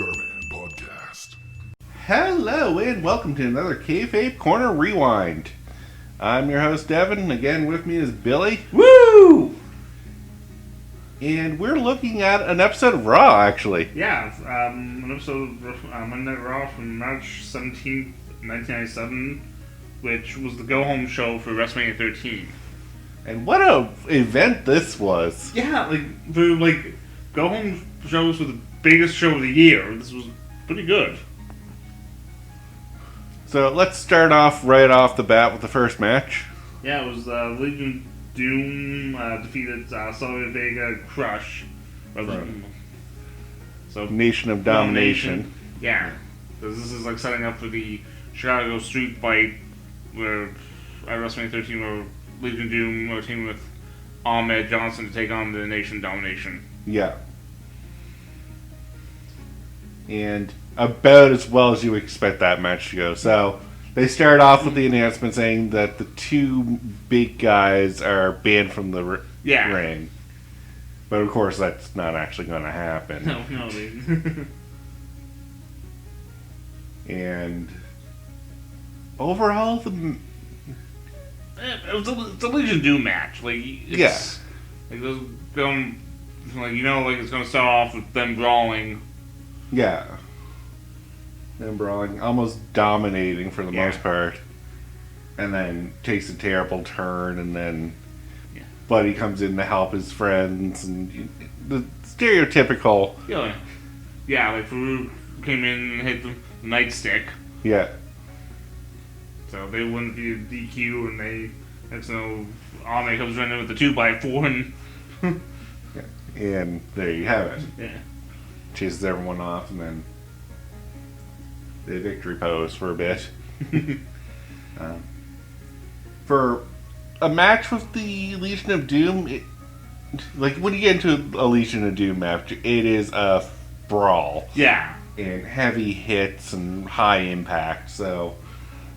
Starmen podcast. Hello and welcome to another Kayfabe Corner Rewind. I'm your host Devin. Again, with me is Billy. Woo! And we're looking at an episode of Raw, actually. Yeah, an episode of Monday Night Raw from March 17th, 1997, which was the go-home show for WrestleMania 13. And what a event this was. Yeah, for go-home shows were the biggest show of the year. This was pretty good. So let's start off right off the bat with the first match. Yeah, it was Legion Doom defeated Sonya Vega Crush. So Nation of Domination. Yeah, because this is setting up for the Chicago Street Fight, where at WrestleMania 13, where Legion Doom are teaming with Ahmed Johnson to take on the Nation of Domination. Yeah. And about as well as you expect that match to go. So they start off with the announcement saying that the two big guys are banned from the ring. But of course, that's not actually going to happen. No, And overall, it's a Legion Doom match. It's going, it's going to start off with them brawling. Yeah. Them brawling, almost dominating for the most part. And then takes a terrible turn, and then Buddy comes in to help his friends, and the stereotypical. Yeah, Farouk came in and hit the nightstick. Yeah. So they wouldn't be a DQ, and Ahmed comes running with the 2x4, And there you have it. Yeah. Chases everyone off, and then the victory pose for a bit. For a match with the Legion of Doom, when you get into a Legion of Doom match, it is a brawl. Yeah. And heavy hits and high impact, so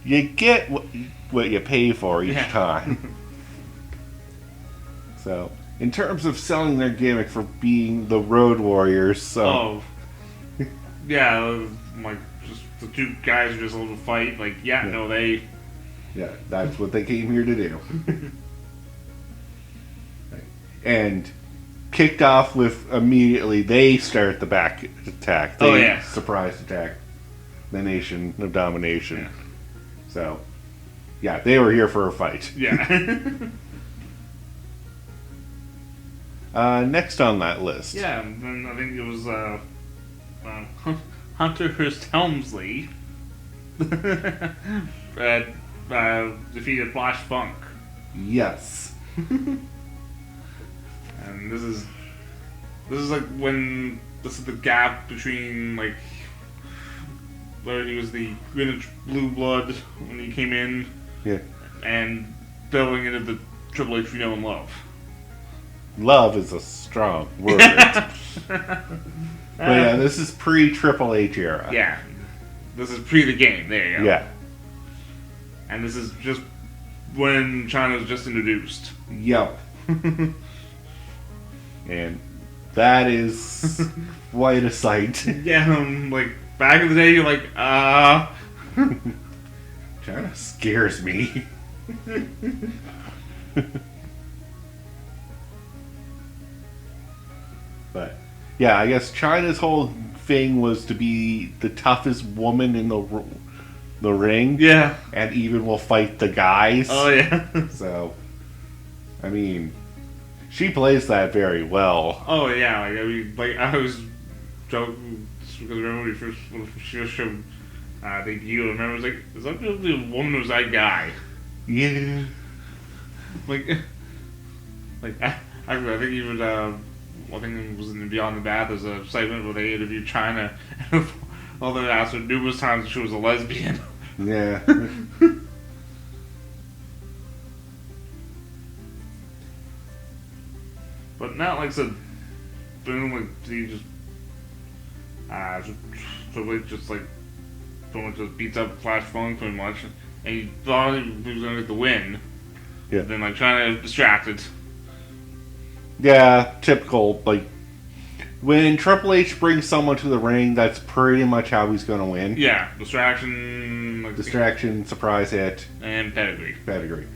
you get what you pay for each time. So, in terms of selling their gimmick for being the Road Warriors, so... Yeah, just the two guys are just a little fight, they... Yeah, that's what they came here to do. And kicked off with immediately, they start the back attack. Surprise attack. The Nation of Domination. Yeah. So, yeah, they were here for a fight. Yeah. Next on that list. Yeah, and then I think it was Hunter Hearst Helmsley defeated Flash Funk. Yes. And this is when this is the gap between where he was the Greenwich Blue Blood when he came in, and building into the Triple H we know and love. Love is a strong word. But yeah, this is pre-Triple H era. Yeah. This is pre the game. There you go. Yeah. And this is just when China was just introduced. Yep. And that is quite a sight. Yeah, back in the day, you're China scares me. But, yeah, I guess China's whole thing was to be the toughest woman in the ring. Yeah. And even will fight the guys. Oh, yeah. So, I mean, she plays that very well. Oh, yeah. I was joking, because remember when she first showed debut, I remember I was like, is that just the woman or was that guy? Yeah. I think even, I think it was in Beyond the Bath, there's a segment where they interviewed China, and all they asked her numerous times if she was a lesbian. Yeah. But not like I said, boom, he just pretty much just beats up Flash Funk pretty much, and he thought he was gonna get the win. Yeah. But then China distracted. Yeah, typical, when Triple H brings someone to the ring, that's pretty much how he's going to win. Yeah, distraction, Distraction, surprise hit, and pedigree. Pedigree.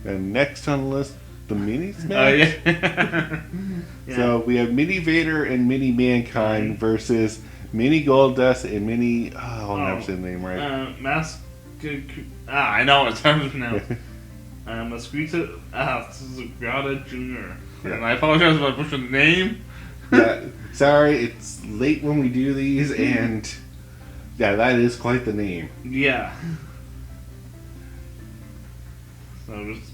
And next on the list, the minis match. Yeah. So we have Mini Vader and Mini Mankind versus Mini Goldust and Mini. Oh, I'll never say the name right. I know it's hard to pronounce. Masquita Sagrada Jr. Yeah. And I apologize if I butchered the name. Yeah, sorry, it's late when we do these, and yeah, that is quite the name. Yeah. So just,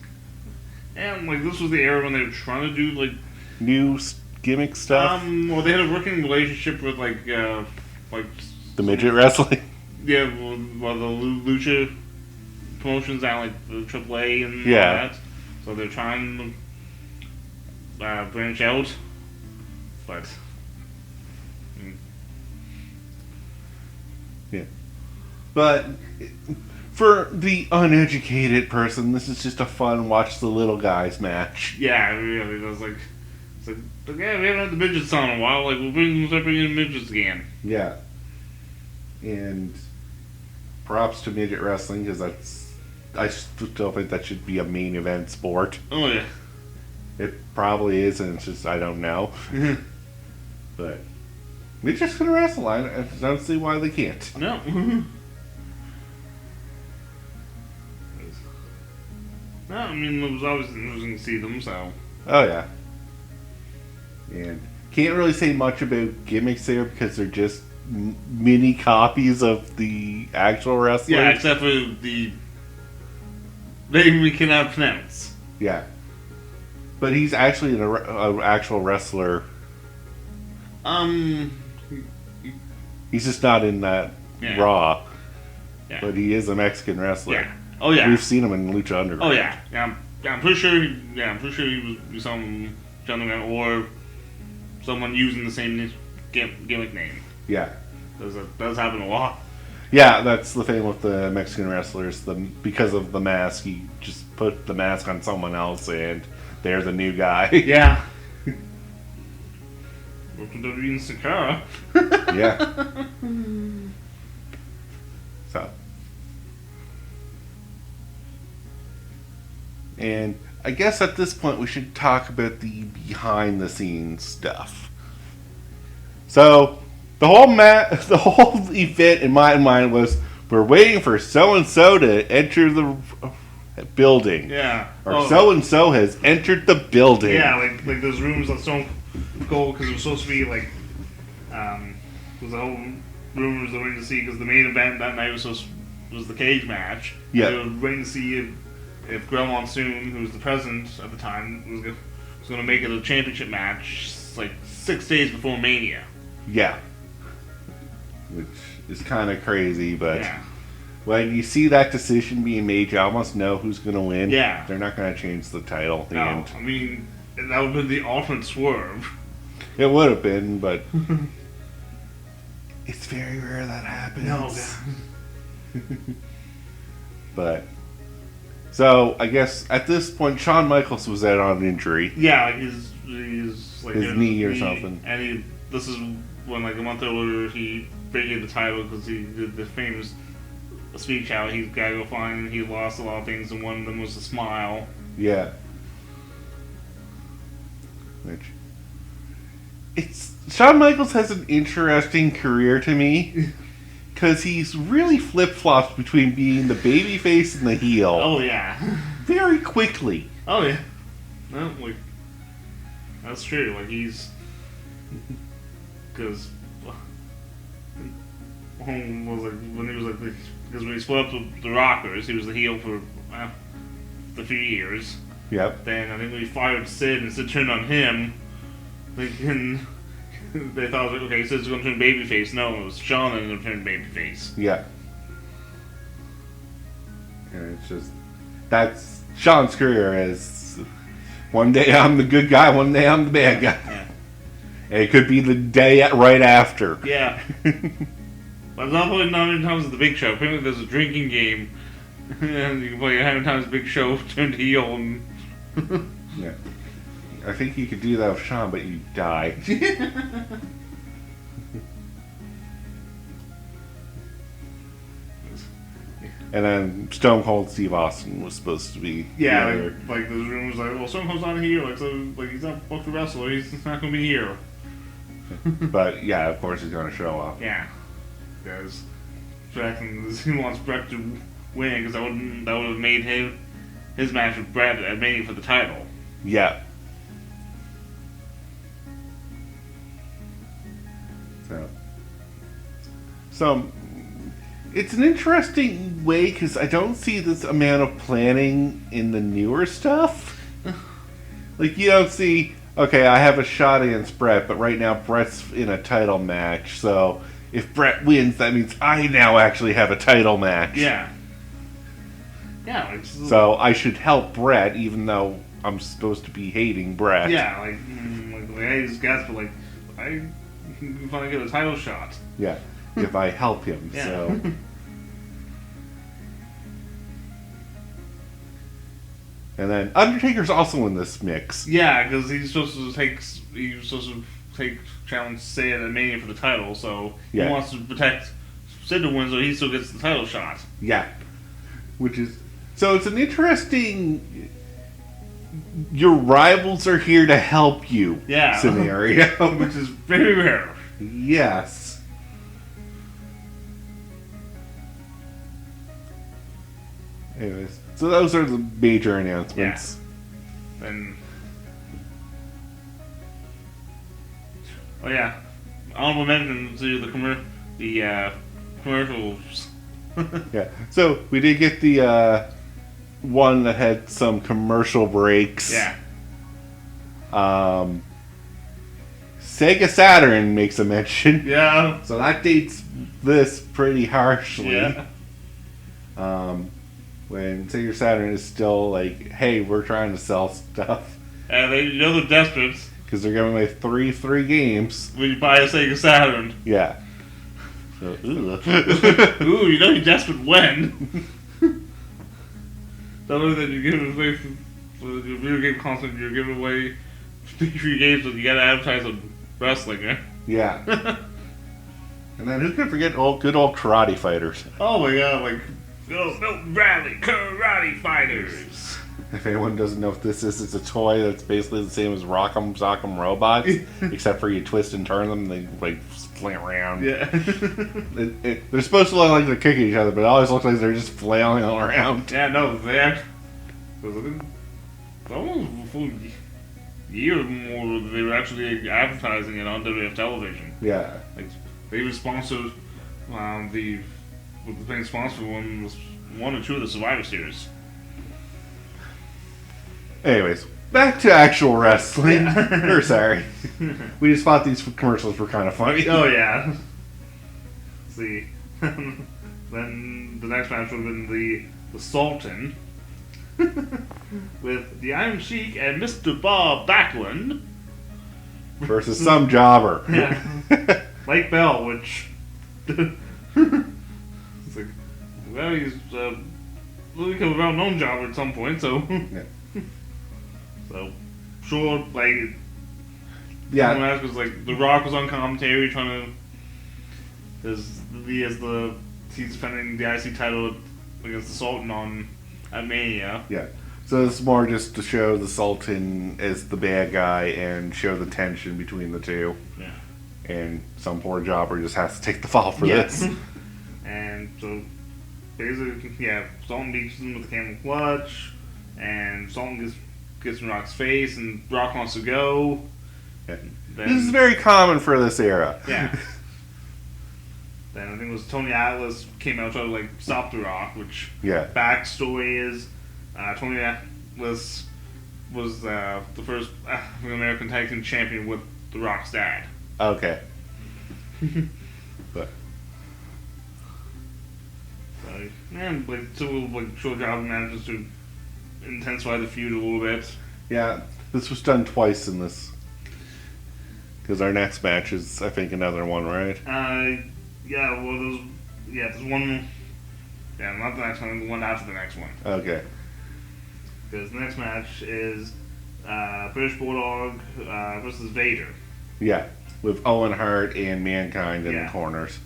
and like this was the era when they were trying to do like New gimmick stuff. Well, they had a working relationship with like The midget wrestling. Yeah, well the Lucha promotions out like the AAA and all Yeah. that. So they're trying to branch out, but Yeah. But for the uneducated person, this is just a fun watch the little guys match. yeah, really, it was like, it's like yeah, we haven't had the midgets on in a while. Like we'll start bringing midgets again. Yeah. And props to midget wrestling, because I still think that should be a main event sport. Oh yeah. It probably is, and it's just I don't know. But midgets can wrestle. I don't see why they can't. No. No, I mean it was always interesting to see them. So. Oh yeah. And can't really say much about gimmicks there because they're just mini copies of the actual wrestlers. Yeah, except for the name we cannot pronounce. Yeah. But he's actually an actual wrestler. He's just not in that Raw. Yeah. But he is a Mexican wrestler. Yeah. Oh yeah. We've seen him in Lucha Underground. Oh yeah. I'm pretty sure. I'm pretty sure he was some gentleman or someone using the same gimmick name. Yeah. That does happen a lot. Yeah, that's the thing with the Mexican wrestlers. Because of the mask, he just put the mask on someone else, and they're the new guy. Yeah. Welcome to the Sakara. Yeah. So. And I guess at this point we should talk about the behind the scenes stuff. So the whole event in my mind was we're waiting for so and so to enter the building. Yeah. Or so and so has entered the building. Yeah, like those rooms that Stone Cold, because it was supposed to be like was the whole rumors they were waiting to see, because the main event that night was the cage match. Yeah. They were waiting to see if Grell Monsoon, who was the president at the time, was going to make it a championship match like 6 days before Mania. Yeah. Which is kind of crazy, but Yeah. when you see that decision being made, you almost know who's going to win. Yeah. They're not going to change the title at the No, end. I mean that would have been the ultimate swerve. It would have been, but it's very rare that happens. No. But so I guess at this point, Shawn Michaels was out on injury. Yeah, like his like His knee or something. And this is when like a month earlier he vacated the title because he did the famous speech how he's got to go find. He lost a lot of things, and one of them was a smile. Yeah. Shawn Michaels has an interesting career to me. Because he's really flip-flopped between being the babyface and the heel. Oh yeah. Very quickly. Oh yeah. No, like that's true. Like he's because when he was like because when he split up with the Rockers, he was the heel for a few years. Yep. Then I think when he fired Sid and Sid turned on him, they thought, okay, Sid's going to turn babyface. No, it was Shawn that ended up turning babyface. Yeah. And it's just that's Shawn's career is one day I'm the good guy, one day I'm the bad guy. Yeah. And it could be the day right after. Yeah. But not many times at the Big Show. Apparently there's a drinking game And you can play 100 times Big Show turned heel and. Yeah. I think you could do that with Sean, but you die. And then Stone Cold Steve Austin was supposed to be. Yeah, like those rumors like, well, Stone Cold's not here, like he's not booked to wrestle, he's not gonna be here. But yeah, of course he's gonna show up. Yeah, because he wants Brett to win because that would have made his match with Brett at Mania for the title. Yeah. So it's an interesting way because I don't see this amount of planning in the newer stuff. Like, you don't see, okay, I have a shot against Brett, but right now Brett's in a title match, so if Brett wins, that means I now actually have a title match. Yeah. Yeah. So I should help Brett, even though I'm supposed to be hating Brett. Yeah, like I just guess, but like, I can finally get a title shot. Yeah, if I help him, yeah. So... And then Undertaker's also in this mix. Yeah, because he's supposed to take challenge Sid at Mania for the title, so he wants to protect Sid to win, so he still gets the title shot. Yeah, which is so it's an interesting. Your rivals are here to help you. Yeah, scenario, which is very rare. Yes. Anyways, so those are the major announcements. Yeah. And oh yeah, honorable mention to the commercials. Yeah, so we did get the one that had some commercial breaks. Yeah. Sega Saturn makes a mention. Yeah. So that dates this pretty harshly. Yeah. When Sega Saturn is still like, hey, we're trying to sell stuff. And they're desperate. Because they're giving away free games. When you buy a Sega Saturn. Yeah. So, ooh. Ooh, you know you're desperate when. Not only that you're giving away for your video game content, you're giving away free games, but you gotta advertise on wrestling, eh? Yeah. And then who can forget good old karate fighters? Oh my god, like, karate fighters. If anyone doesn't know what this is, it's a toy that's basically the same as Rock'em Sock'em Robots, except for you twist and turn them and they like fling around. Yeah. They're supposed to look like they're kicking each other, but it always looks like they're just flailing all around. Yeah, no, they act. Almost a full year or more they were actually advertising it on WF television. Yeah. Like, they were sponsored, the main sponsor was one or two of the Survivor Series. Anyways, back to actual wrestling. Or sorry. We just thought these commercials were kind of funny. Oh, yeah. Let's see. Then the next match would have been the Sultan with the Iron Sheik and Mr. Bob Backlund versus some jobber. Yeah. Lake Bell, which it's like, well, he's really a well-known jobber at some point, so Yeah. So sure, like, yeah, because like The Rock was on commentary trying to, he's defending the IC title against the Sultan at Mania. Yeah. So it's more just to show the Sultan as the bad guy and show the tension between the two. Yeah. And some poor jobber just has to take the fall for this. And so basically, yeah, Sultan beats him with the camel clutch, and Sultan gets in Rock's face, and Rock wants to go. Yeah. Then, this is very common for this era. Yeah. Then I think it was Tony Atlas came out trying to like stop the Rock, which backstory is Tony Atlas was the first African American tag team champion with the Rock's dad. Okay. But and like two like show job managers to intensify the feud a little bit. Yeah, this was done twice in this. Because our next match is, I think, another one, right? Yeah, well, there's one Yeah, not the next one. The one after the next one. Okay. Because the next match is British Bulldog versus Vader. Yeah, with Owen Hart and Mankind in Yeah. the corners.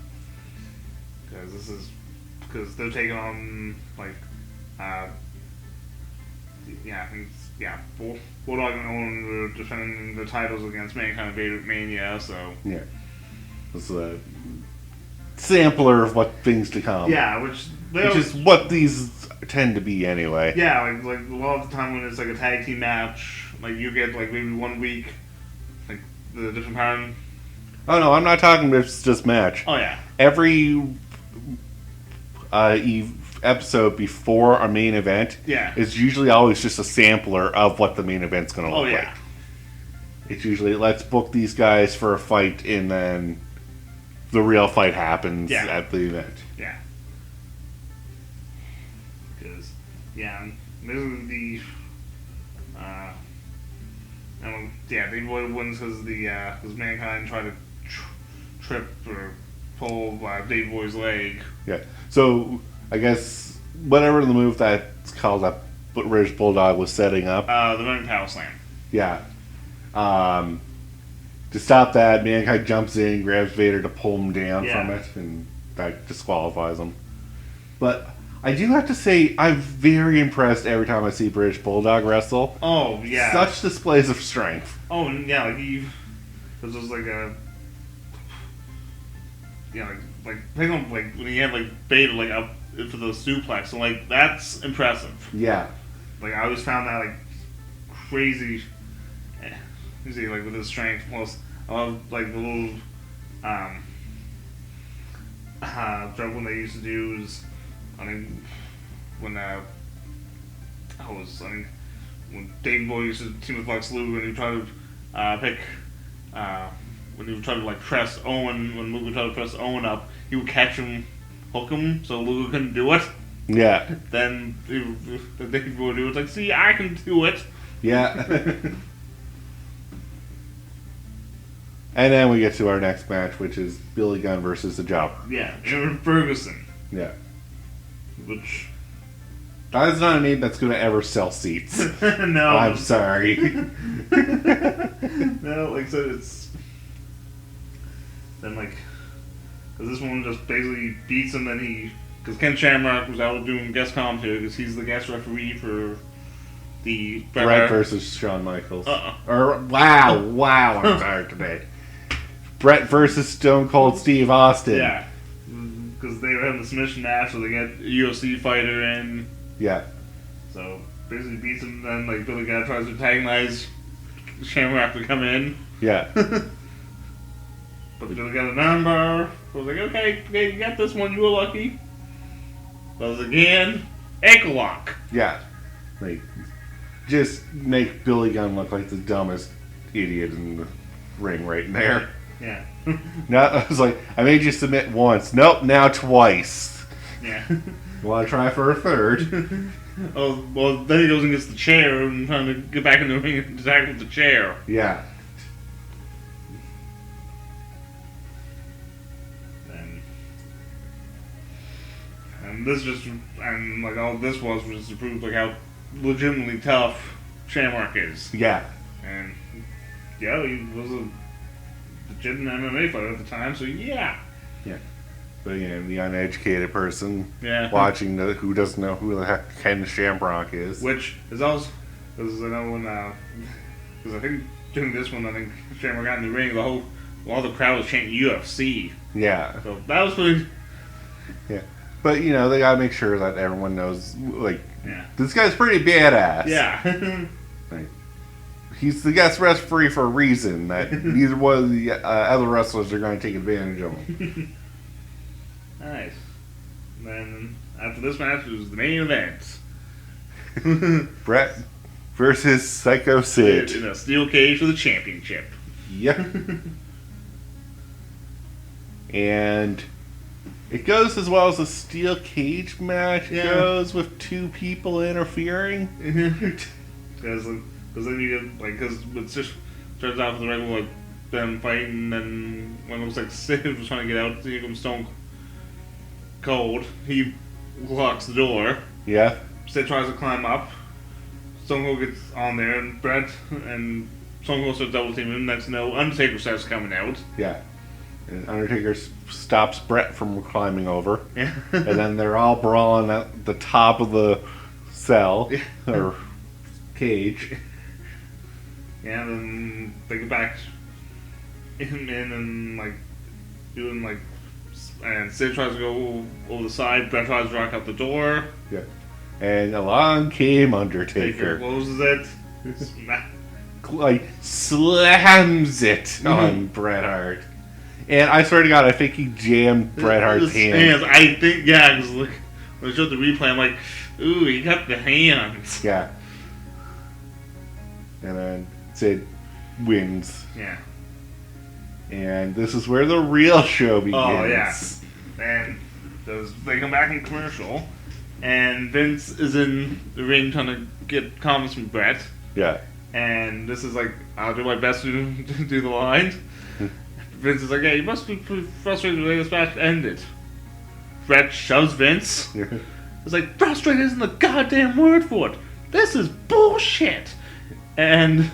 Because they're taking on Bulldog and Owen were defending the titles against Mankind and Vader at Mania. So Yeah, it's a sampler of what things to come. yeah, which is what these tend to be anyway. Yeah, like a lot of the time when it's like a tag team match, like you get like maybe 1 week, like the different pattern. Oh no, I'm not talking about just match. Oh yeah. Every episode before a main event is usually always just a sampler of what the main event's going to look like. It's usually, let's book these guys for a fight, and then the real fight happens at the event. Yeah. Because, this is the... Davey Boy wins because Mankind tried to trip or pull Davey Boy's leg. Yeah. So, I guess, whatever the move that's called that British Bulldog was setting up. The running power slam. Yeah. To stop that, Mankind jumps in, grabs Vader to pull him down from it, and that disqualifies him. But I do have to say, I'm very impressed every time I see British Bulldog wrestle. Oh, yeah. Such displays of strength. Oh, yeah, this was like a... Yeah, like when he had, like, Vader, like, up for the suplex, so, like, that's impressive. Yeah. Like, I always found that, like, crazy, like, with his strength. Plus, I love, like, the little, joke when they used to do is, when Davey Boy used to team with Lex Luger and he tried to, when he would try to, like, press Owen, when Luger tried to press Owen up, he would catch him, hook him, so Luger couldn't do it. Yeah. Then Davey Boy would do it, like, see, I can do it. Yeah. And then we get to our next match, which is Billy Gunn versus the Jobber. Yeah, Aaron Ferguson. Yeah. Which... That is not a name that's going to ever sell seats. No. I'm sorry. No, like I said, it's... Then, like... Because this one just basically beats him, and he... Because Ken Shamrock was out doing guest commentary, because he's the guest referee for the... Brett versus Shawn Michaels. Wow, I'm tired today. Brett versus Stone Cold Steve Austin. Yeah. Because they were having the submission match, so they get a UFC fighter in. Yeah. So, basically beats him, then, like, Billy Gunn tries to antagonize Shamrock to come in. Yeah. But Billy got a number. I was like, okay, you got this one, you were lucky. Does again. Ankle lock. Yeah. Like, just make Billy Gunn look like the dumbest idiot in the ring right in there. Yeah. Now, I was like, I made you submit once. Nope, now twice. Yeah. You want to try for a third? Oh, well, then he goes and gets the chair and trying to get back in the ring and attack with the chair. Yeah. And this just, and like all this was to prove like how legitimately tough Shamrock is. Yeah. And yeah, he was a legitimate MMA fighter at the time, so yeah. Yeah. But again, the uneducated person watching who doesn't know who the heck Ken Shamrock is. Which is also, because I know when, because I think during this one, I think Shamrock got in the ring, all the crowd was chanting UFC. Yeah. So that was pretty. Yeah. But, you know, they gotta make sure that everyone knows, like, this guy's pretty badass. Yeah. Like, he's the guest referee for a reason, that neither one of the other wrestlers are going to take advantage of him. Nice. And then, after this match, it was the main event. Brett versus Psycho Sid. In a steel cage for the championship. Yep. And it goes as well as a steel cage match goes, with two people interfering. Because then you get, like, because it just starts out with the regular, like, them fighting, and then when it looks like Sid was trying to get out, here comes Stone Cold. He locks the door. Yeah. Sid tries to climb up. Stone Cold gets on there, and Brett and Stone Cold starts double teaming him. Next, no, Undertaker starts coming out. Yeah. And Undertaker stops Brett from climbing over. Yeah. And then they're all brawling at the top of the cell or cage. Yeah, then they get back in and like doing like, and Sid tries to go over the side. Brett tries to rock out the door. Yeah. And along came Undertaker. Closes it. Like slams it on Bret Hart. And I swear to God, I think he jammed Bret Hart's hands. I think, yeah, because look, when I showed the replay, I'm like, ooh, he got the hands. Yeah. And then Sid wins. Yeah. And this is where the real show begins. Oh, yeah. And they come back in commercial, and Vince is in the ring trying to get comments from Bret. Yeah. And this is like, I'll do my best to do the line. Vince is like, yeah, you must be pretty frustrated with the way this match ended. Bret shoves Vince. It's like, frustrated isn't the goddamn word for it. This is bullshit. And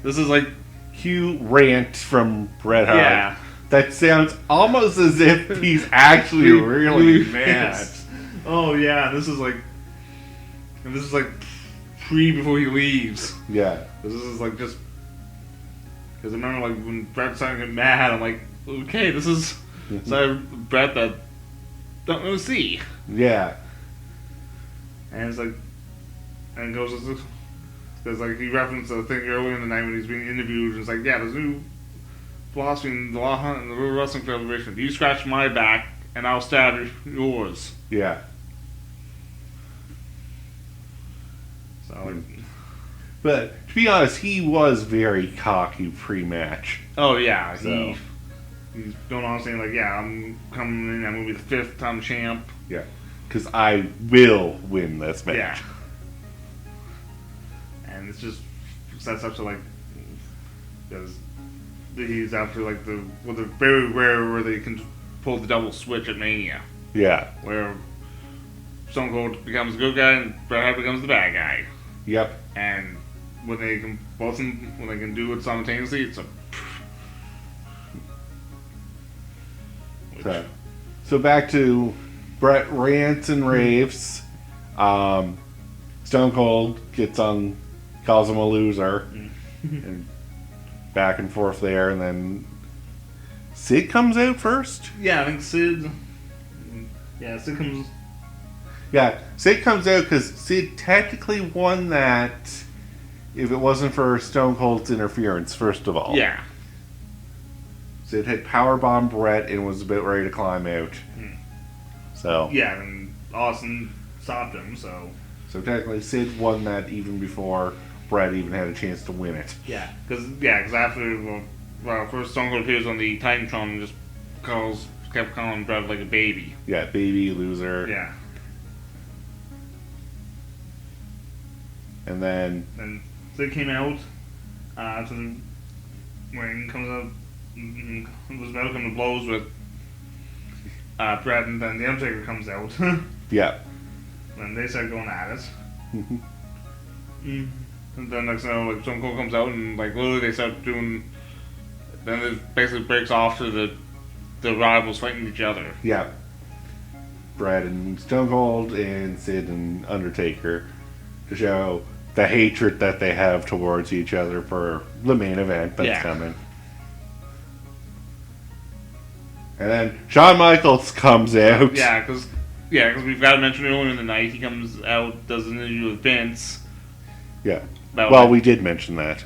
this is like, cue rant from Bret Hart. yeah. That sounds almost as if he's actually really mad. Oh yeah, this is like before he leaves. Yeah. This is like just because I remember like when Bret's starting to get mad, I'm like, okay, this is Bret that don't really see. Yeah. And it's like, and goes because like he referenced a thing earlier in the night when he's being interviewed, and it's like, yeah, there's new philosophy in the law and the World Wrestling Federation. You scratch my back, and I'll stab yours. Yeah. So, but to be honest, he was very cocky pre-match. oh yeah, So. he's going on saying like, yeah, I'm coming in, I'm gonna be the 5th-time champ. Yeah. Because I will win this match. Yeah. And it's just sets up to like, because he's after like the very rare where they can pull the double switch at Mania, Yeah. where Stone Cold becomes the good guy and Bret Hart becomes the bad guy. Yep. And when they can when they can do it simultaneously, it's a. So back to Bret rants and raves. Stone Cold calls him a loser, and back and forth there, and then Sid comes out first. Yeah, I think Sid. Yeah, Sid comes. Yeah, Sid comes out because Sid technically won that if it wasn't for Stone Cold's interference, first of all. Yeah. Sid had powerbombed Bret and was about ready to climb out. So. Yeah, and Austin stopped him, so. So technically Sid won that even before Bret even had a chance to win it. Yeah, because after, first Stone Cold appears on the Titantron and just kept calling Bret like a baby. Yeah, baby, loser. Yeah. And then Sid came out to the ring, comes out, was about to come to blows with Bret, and then the Undertaker comes out. Yeah. And they start going at it. And then next thing you know, like Stone Cold comes out and like literally they start doing. Then it basically breaks off to the rivals fighting each other. Yeah. Bret and Stone Cold and Sid and Undertaker to show the hatred that they have towards each other for the main event that's coming. And then Shawn Michaels comes out. Yeah, because we've got to mention earlier in the night he comes out, does an interview with Vince. Yeah. Well, we did mention that.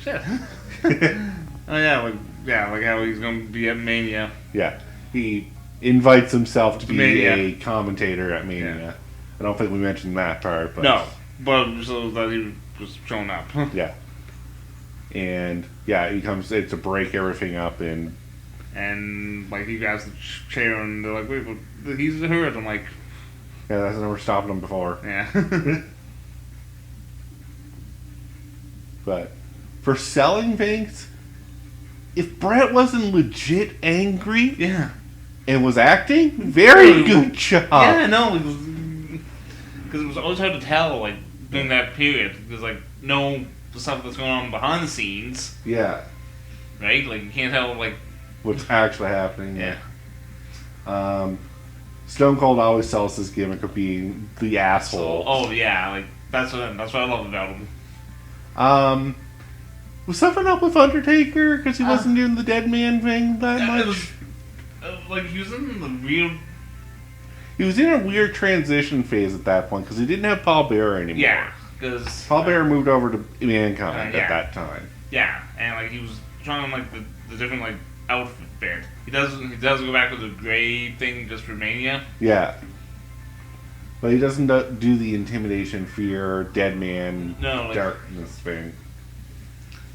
Shit. Oh yeah, like how he's going to be at Mania. Yeah. He invites himself to be Mania. a commentator at Mania. Yeah. I don't think we mentioned that part, but No, but so that he was showing up. Yeah. And yeah, he comes to break everything up and like he grabs the chair and they're like, wait, but he's hurt. I'm like, yeah, that's never stopped him before. yeah. But for selling things, if Bret wasn't legit angry, Yeah. and was acting. Very good job. Yeah, no, it was because it was always hard to tell like during that period because like the stuff that's going on behind the scenes. Yeah. Right, like you can't tell like what's actually happening. Yeah. Stone Cold always sells his gimmick of being the asshole. Oh yeah, like that's what I love about him. Was something up with Undertaker because he wasn't doing the dead man thing that much? It was, like he was in the real. He was in a weird transition phase at that point because he didn't have Paul Bearer anymore. Yeah, because Paul Bearer moved over to Mankind yeah. at that time. Yeah, and like he was trying like the different like outfit. He does go back to the gray thing just for Mania. Yeah. But he doesn't do the intimidation, fear, dead man, darkness thing.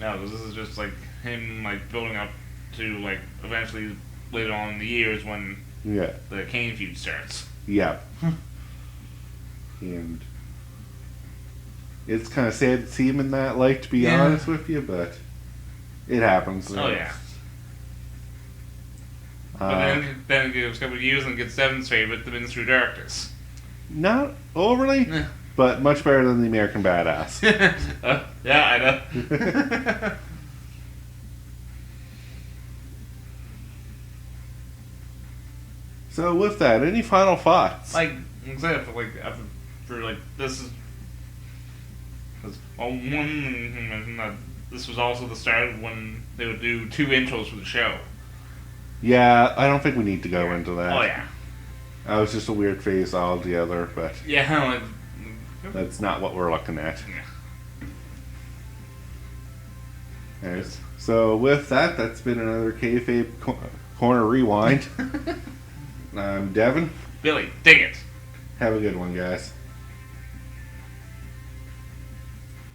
No, because this is just like him like building up to like eventually later on in the years when the Kane feud starts. Yeah. And it's kind of sad to see him in that light, to be honest with you, but it happens. Oh yeah. But then it goes a couple of years and it gets Devin's favorite, The Ministry of Darkness. Not overly, but much better than the American Badass. Yeah, I know. So with that, any final thoughts? Like I said, for this is this was also the start of when they would do 2 intros for the show. Yeah, I don't think we need to go into that. Oh yeah. That was just a weird phase altogether, but yeah, that's not what we're looking at. Yeah. Anyways, so with that, that's been another Kayfabe Corner Rewind. I'm Devin. Billy, dig it. Have a good one, guys.